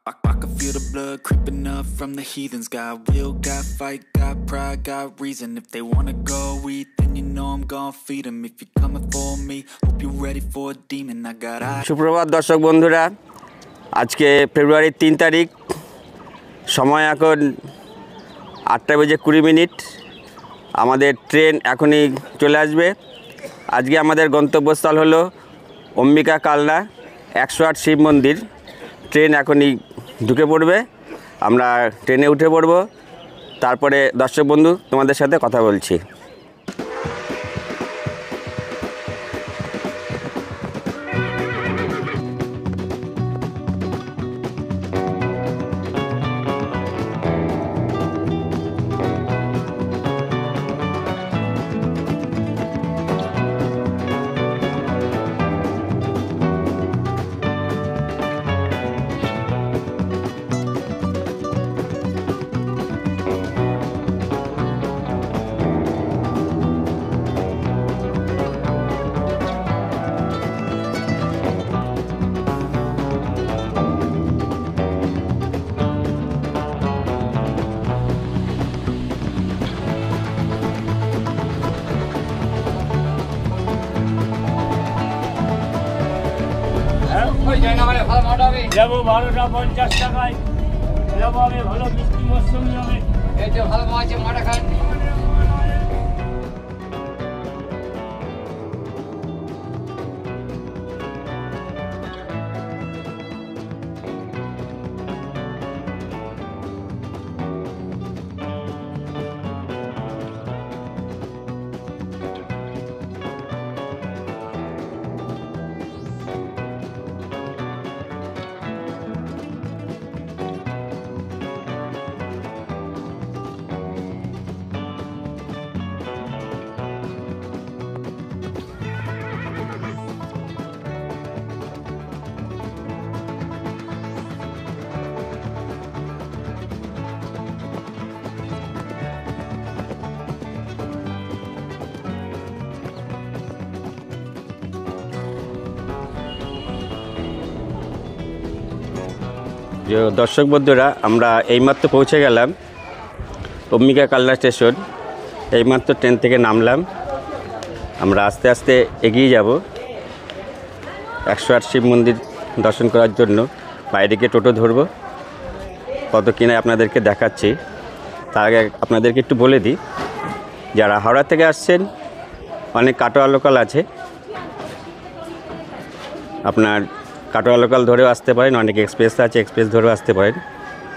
I can feel the blood creeping up from the heathens. Got will, got fight, got pride, got reason. If they wanna go eat, then you know I'm gonna feed them. If you're coming for me, hope you're ready for a demon. I got eyes. সুপ্রভাত দর্শক বন্ধুরা, আজকে ফেব্রুয়ারির 3 তারিখ, সময় এখন 8:20 আমাদের train এখনই চলে আসবে। আজকে আমাদের গন্তব্যস্থল হলো অম্বিকা কালনা 108 শিব মন্দির। ট্রেন এখনই ঢুকে পড়বে, আমরা ট্রেনে উঠে পড়ব। তারপরে দর্শক বন্ধু তোমাদের সাথে কথা বলছি। যাবো 12টা 50 টাকায় যাবো। আমি ভালো মিষ্টি মৌসুমি হবে, এই যে ভালো মাছ মাটা খান। দর্শক বন্ধুরা, আমরা এইমাত্র পৌঁছে গেলাম অম্বিকা কালনা স্টেশন। এইমাত্র ট্রেন থেকে নামলাম। আমরা আস্তে আস্তে এগিয়ে যাব 108 শিব মন্দির দর্শন করার জন্য। বাইরে গিয়ে টোটো ধরবো, কত কিনা আপনাদেরকে দেখাচ্ছি। তার আগে আপনাদেরকে একটু বলে দিই, যারা হাওড়া থেকে আসছেন অনেক কাটোয়া লোকাল আছে, আপনার কাটোয়া লোকাল ধরেও আসতে পারেন, অনেক এক্সপ্রেস আছে, এক্সপ্রেস ধরেও আসতে পারেন।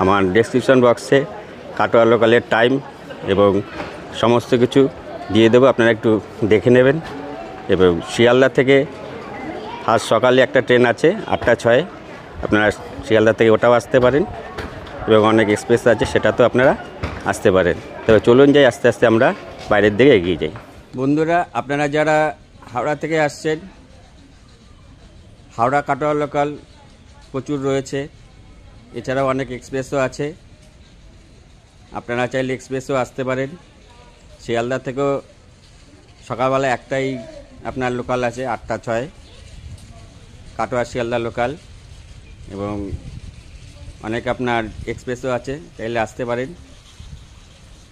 আমার ডেসক্রিপশন বক্সে কাটোয়া লোকালের টাইম এবং সমস্ত কিছু দিয়ে দেবো, আপনারা একটু দেখে নেবেন। এবং শিয়ালদা থেকে আজ সকালে একটা ট্রেন আছে 8টা 6, আপনারা শিয়ালদা থেকে ওটাও আসতে পারেন। এবং অনেক এক্সপ্রেস আছে, সেটাতেও আপনারা আসতে পারেন। তবে চলুন যাই, আস্তে আস্তে আমরা বাইরের দিকে এগিয়ে যাই। বন্ধুরা, আপনারা যারা হাওড়া থেকে আসছেন, হাওড়া কাটোয়া লোকাল প্রচুর রয়েছে, এছাড়াও অনেক এক্সপ্রেসও আছে, আপনারা চাইলে এক্সপ্রেসও আসতে পারেন। শিয়ালদা থেকেও সকালবেলা একটাই আপনার লোকাল আছে 8টা 6, কাটোয়া শিয়ালদা লোকাল। এবং অনেক আপনার এক্সপ্রেসও আছে, চাইলে আসতে পারেন।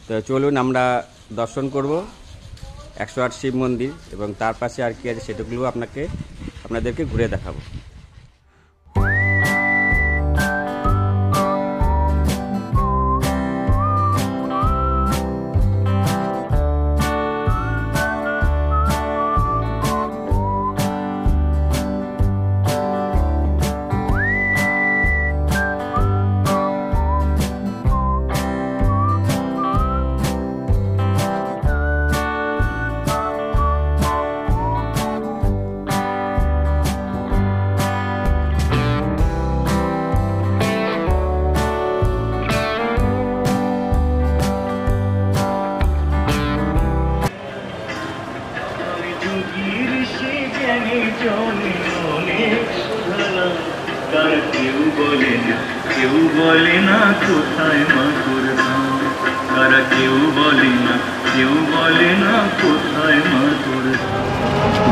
তো চলুন আমরা দর্শন করব 108 শিব মন্দির, এবং তার পাশে আর কি আছে সেটাগুলো আপনাদেরকে ঘুরে দেখাবো।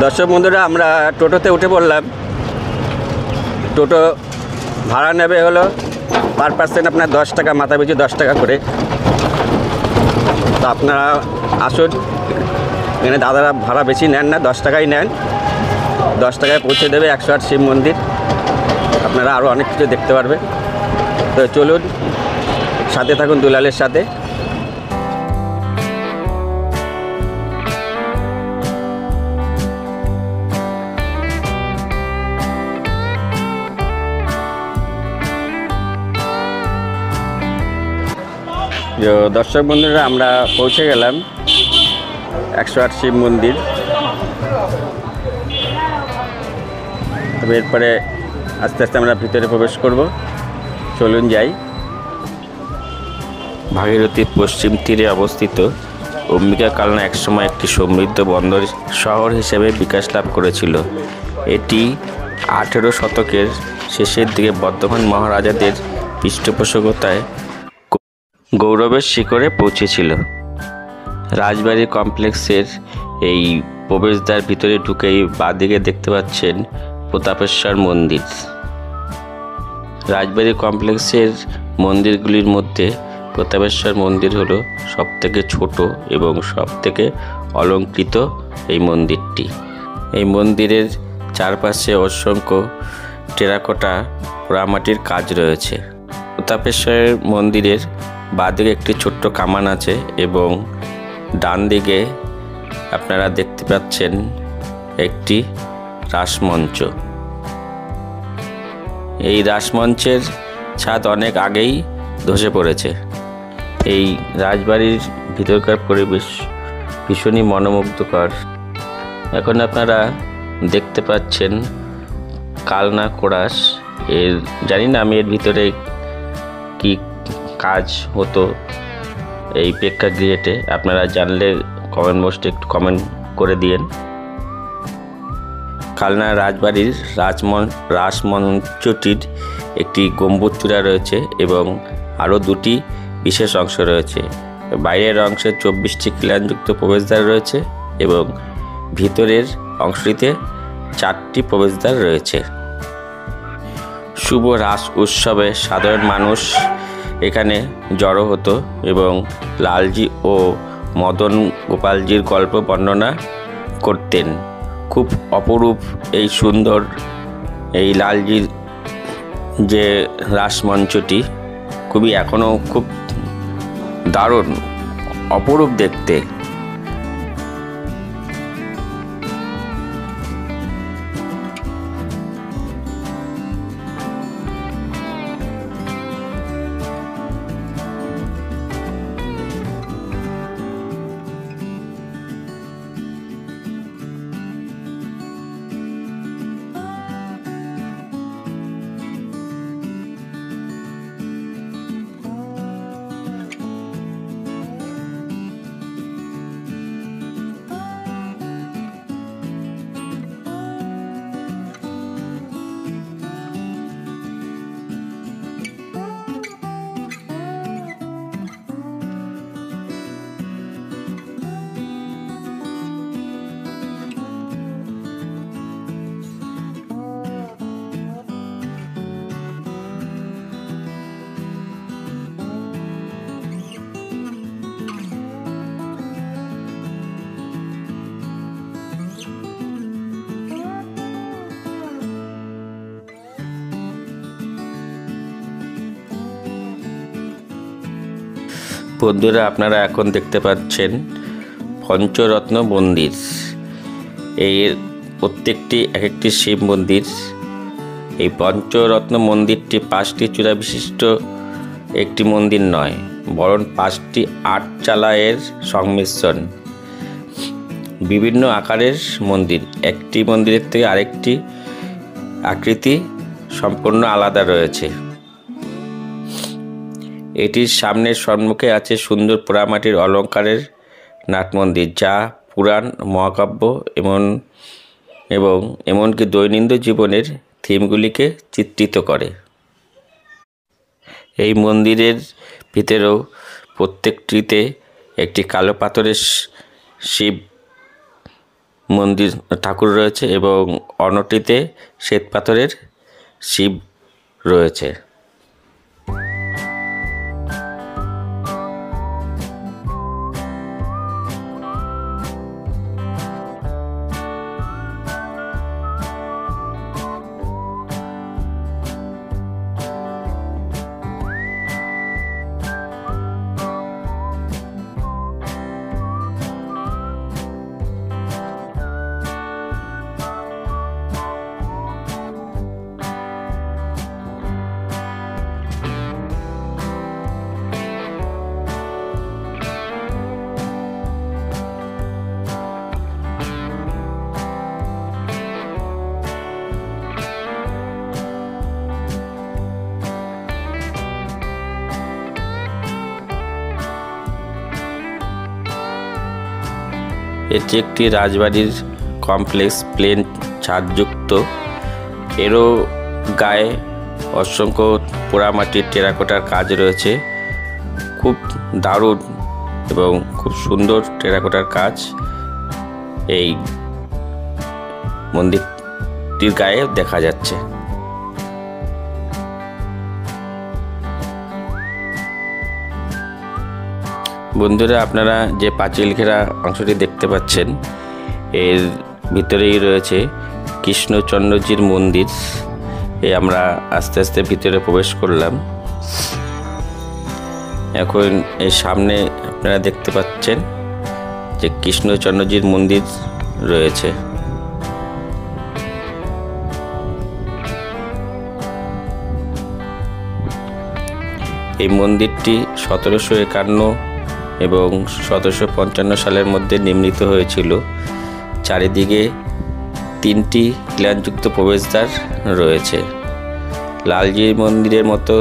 দর্শক বন্ধুরা, আমরা টোটোতে উঠে পড়লাম। টোটো ভাড়া নেবে হলো পার পার্সেন্ট আপনার 10 টাকা, মাথা পিছু 10 টাকা করে। তো আপনারা আসুন, এখানে দাদারা ভাড়া বেশি নেন না, 10 টাকাই নেন। 10 টাকায় পৌঁছে দেবে 108 শিব মন্দির। আপনারা আরও অনেক কিছু দেখতে পারবেন। তো চলুন, সাথে থাকুন দুলালের সাথে। দর্শক বন্ধুরা, আমরা পৌঁছে গেলাম 108 শিব মন্দির। তবে এরপরে আস্তে আস্তে আমরা ভিতরে প্রবেশ করব। চলুন যাই। ভাগীরথীর পশ্চিম তীরে অবস্থিত অম্বিকা কালনা একসময় একটি সমৃদ্ধ বন্দর শহর হিসেবে বিকাশ লাভ করেছিল। এটি 18 শতকের শেষের দিকে বর্ধমান মহারাজাদের পৃষ্ঠপোষকতায় গৌরবের শিখরে পৌঁছেছিল। রাজবাড়ি কমপ্লেক্সের এই প্রবেশদ্বার ভিতরে ঢুকেই বাঁদিকে দেখতে পাচ্ছেন প্রতাপেশ্বর মন্দির। রাজবাড়ি কমপ্লেক্সের মন্দিরগুলির মধ্যে প্রতাপেশ্বর মন্দির হলো সবথেকে ছোট এবং সবথেকে অলংকৃত এই মন্দিরটি। এই মন্দিরের চারপাশে অসংখ্য টেরাকোটা পোড়ামাটির কাজ রয়েছে। প্রতাপেশ্বরের মন্দিরের বাঁদিকে একটি ছোট্ট কামান আছে এবং ডান দিকে আপনারা দেখতে পাচ্ছেন একটি রাসমঞ্চ। এই রাসমঞ্চের ছাদ অনেক আগেই ধসে পড়েছে। এই রাজবাড়ির ভিতরকার পরিবেশ ভীষণই মনোমুগ্ধকর। এখন আপনারা দেখতে পাচ্ছেন কালনা কোরাস। জানি না আমি এর ভিতরে কি কাজ হতো এই প্রেক্ষাগৃহতে, আপনারা জানলে কমেন্ট বক্সে একটু কমেন্ট করে দিয়েন। কালনা রাজবাড়ির রাসমঞ্চটির একটি গম্বুজ চূড়া রয়েছে এবং আরও দুটি বিশেষ অংশ রয়েছে। বাইরের অংশে 24টি খিলানযুক্ত প্রবেশদ্বার রয়েছে এবং ভিতরের অংশটিতে 4টি প্রবেশদ্বার রয়েছে। শুভ রাস উৎসবে সাধারণ মানুষ এখানে জড়ো হতো এবং লালজি ও মদন গোপালজির গল্প বর্ণনা করতেন। খুব অপরূপ এই সুন্দর এই লালজির যে রাসমঞ্চটি খুবই এখনও খুব দারুণ অপরূপ দেখতে। বন্ধুরা, আপনারা এখন দেখতে পাচ্ছেন পঞ্চরত্ন মন্দির। এর প্রত্যেকটি এক একটি শিব মন্দির। এই পঞ্চরত্ন মন্দিরটি 5টি চূড়া বিশিষ্ট একটি মন্দির নয়, বরং 5টি 8 চালায়ের সংমিশ্রণ। বিভিন্ন আকারের মন্দির, একটি মন্দিরের থেকে আরেকটি আকৃতি সম্পূর্ণ আলাদা রয়েছে। এটির সামনের সম্মুখে আছে সুন্দর পোড়ামাটির অলঙ্কারের নাট মন্দির, যা পুরাণ, মহাকাব্য এবং এমনকি দৈনন্দিন জীবনের থিমগুলিকে চিত্রিত করে। এই মন্দিরের ভিতরেও প্রত্যেকটিতে একটি কালো পাথরের শিব মন্দির ঠাকুর রয়েছে এবং অন্যটিতে শ্বেত পাথরের শিব রয়েছে। এটি একটি রাজবাড়ির কমপ্লেক্স, প্লেন ছাদযুক্ত। এরও গায়ে অসংখ্য পোড়ামাটির টেরাকোটার কাজ রয়েছে। খুব দারুণ এবং খুব সুন্দর টেরাকোটার কাজ এই মন্দিরটির গায়ে দেখা যাচ্ছে। বন্ধুরা, আপনারা যে পাঁচিল ঘেরা অংশটি দেখতে পাচ্ছেন, এর ভিতরেই রয়েছে কৃষ্ণচন্দ্রজির মন্দির। আমরা আস্তে আস্তে ভিতরে প্রবেশ করলাম। এখন এর সামনে আপনারা দেখতে পাচ্ছেন যে কৃষ্ণচন্দ্রজির মন্দির রয়েছে। এই মন্দিরটি 1751 এবং 1755 সালের মধ্যে নির্মিত হয়েছিল। চারিদিকে 3টি খিলানযুক্ত প্রবেশদ্বার রয়েছে। লালজি মন্দিরের মতো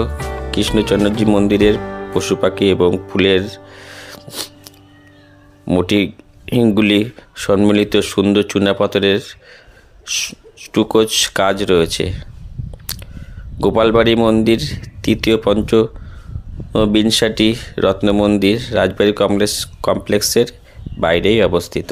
কৃষ্ণচন্দ্রজি মন্দিরের পশু পাখি এবং ফুলের মোটিগুলি সম্মিলিত সুন্দর চুনাপাথরের স্টুকোজ কাজ রয়েছে। গোপালবাড়ি মন্দির তৃতীয় পঞ্চবিংশতি রত্ন মন্দির রাজবাড়ি কমপ্লেক্সের বাইরেই অবস্থিত।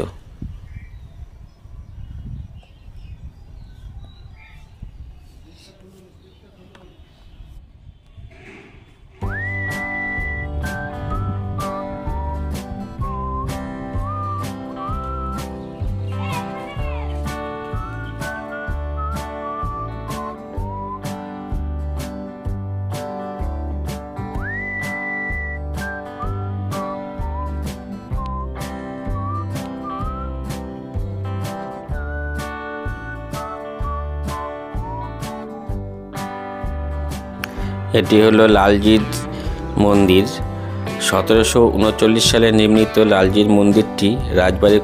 এটি হলো লালজির মন্দির। 1739 সালে নির্মিত লালজির মন্দিরটি রাজবাড়ি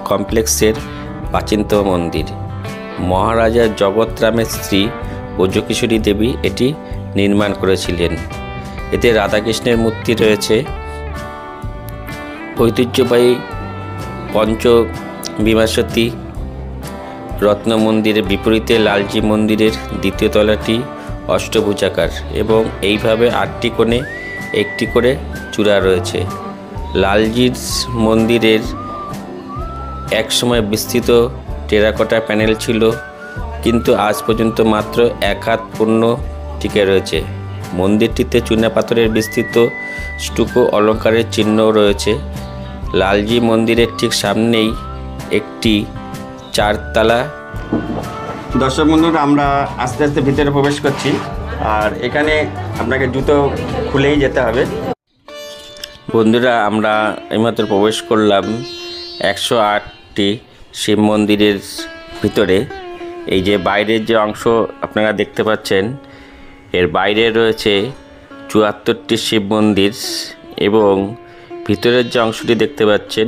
কমপ্লেক্সের প্রাচীনতম মন্দির। মহারাজা জগৎরামের স্ত্রী ব্রজকিশোরী দেবী এটি নির্মাণ করেছিলেন। এতে রাধাকৃষ্ণের মূর্তি রয়েছে। ঐতিহ্যবাহী পঞ্চবিংশতি রত্ন মন্দিরের বিপরীতে লালজি মন্দিরের দ্বিতীয় তলাটি অষ্টভুজাকার এবং এইভাবে 8টি কোণে একটি করে চূড়া রয়েছে। লালজির মন্দিরের একসময় বিস্তৃত টেরাকোটা প্যানেল ছিল, কিন্তু আজ পর্যন্ত মাত্র 1 হাত পূর্ণ টিকে রয়েছে। মন্দিরটিতে চুনাপাথরের বিস্তৃত স্টুকো অলঙ্কারের চিহ্ন রয়েছে। লালজি মন্দিরের ঠিক সামনেই একটি 4তলা। দর্শক বন্ধুরা, আমরা আস্তে আস্তে ভিতরে প্রবেশ করছি, আর এখানে আপনাকে জুতো খুলেই যেতে হবে। বন্ধুরা, আমরা এইমাত্র প্রবেশ করলাম 108টি শিব মন্দিরের ভিতরে। এই যে বাইরের যে অংশ আপনারা দেখতে পাচ্ছেন, এর বাইরে রয়েছে 74টি শিব মন্দির এবং ভিতরের যে অংশটি দেখতে পাচ্ছেন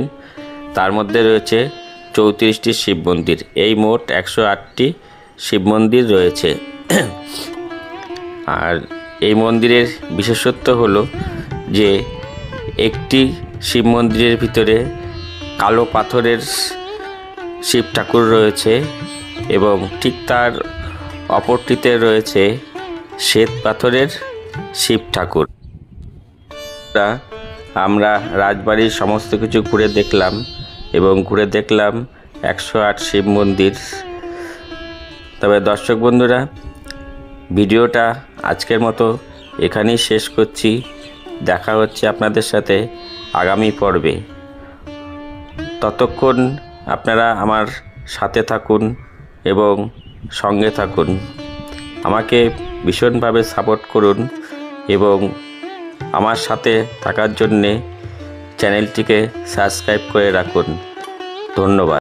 তার মধ্যে রয়েছে 34টি শিব মন্দির। এই মোট 108টি শিব মন্দির রয়েছে। আর এই মন্দিরের বিশেষত্ব হলো যে একটি শিব মন্দিরের ভিতরে কালো পাথরের শিব ঠাকুর রয়েছে এবং ঠিক তার অপরটিতে রয়েছে শ্বেত পাথরের শিব ঠাকুর। আমরা রাজবাড়ির সমস্ত কিছু ঘুরে দেখলাম এবং ঘুরে দেখলাম 108 শিব মন্দির। তবে দর্শক বন্ধুরা, ভিডিওটা আজকের মতো এখানেই শেষ করছি। দেখা হচ্ছে আপনাদের সাথে আগামী পর্বে। ততক্ষণ আপনারা আমার সাথে থাকুন এবং সঙ্গে থাকুন। আমাকে ভীষণভাবে সাপোর্ট করুন এবং আমার সাথে থাকার জন্যে চ্যানেলটিকে সাবস্ক্রাইব করে রাখুন। ধন্যবাদ।